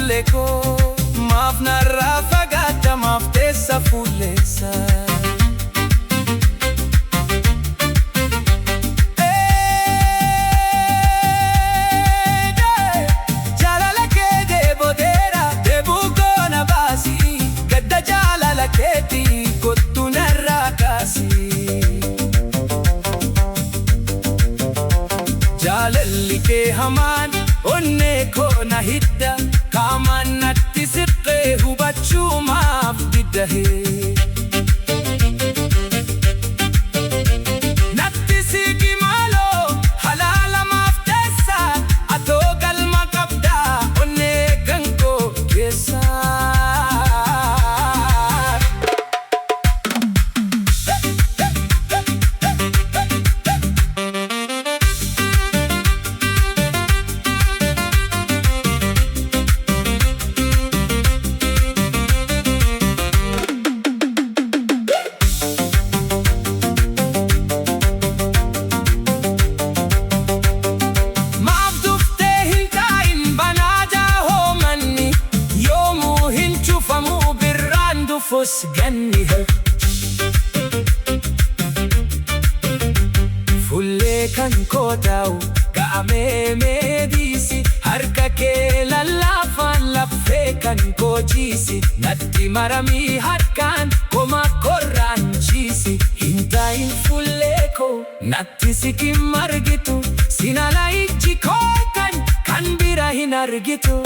kulle koo maaf narraa fagaatta maaf teessa fuulleessa. Jaalala kee deeboteera deebuu goona baasi gadda jaalala keetti kottu narraa kaasi. Jaalalli kee hamaan onnee koo na hidda qaamaan natti siqee hubachuu maaf didda hee. Natti siqi maaloo halaala maaf teessa atoo galma qabdaa onnee kan koo keessa. Fos ganni fullee kan koo ta'u ga'amee meediisi harka kee lallaafaan laphee kan koo jiisi natti maramii harkaan koma korraan jiisi hin taa'in fullee koo natti siqin margitu sinala ijji koo kan bira hin argitu.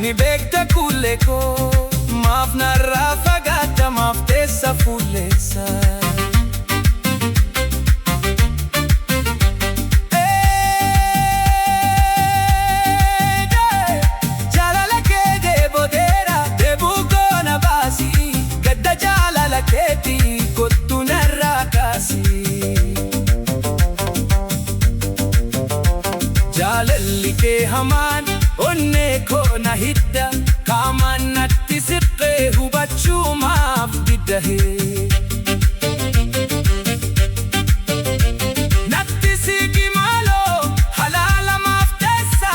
Ni beekta kulle koo maaf narraa fagaatta maaf teessa fuulleessa. Jaalala kee deeboteera deebuu goona baasi gadda jaalala keetti kottu narraa kaasi. Jaalalli kee hamaan onnee koo na hidda qaamaan natti siqee hubachuu maaf didda hee. Natti siqi maaloo halaala maaf teessa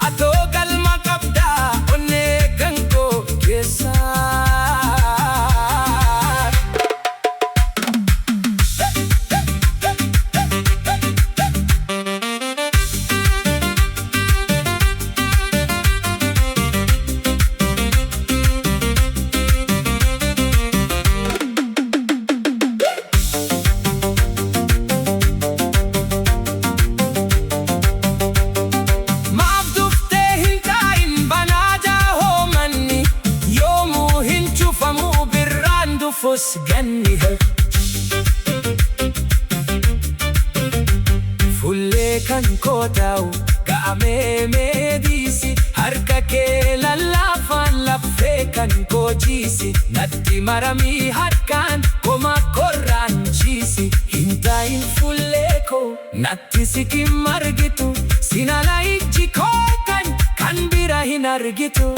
atoo galma qabdaa onnee kan koo keessa. Fos ganni fullee kan koo ta'u ga'amee meediisi harka kee lallaafaan laphee kan koo jiisi natti maramii harkaan koma korraan jiisi hin taa'in fullee koo natti siqin margitu sinala ijji koo kan bira hin argitu.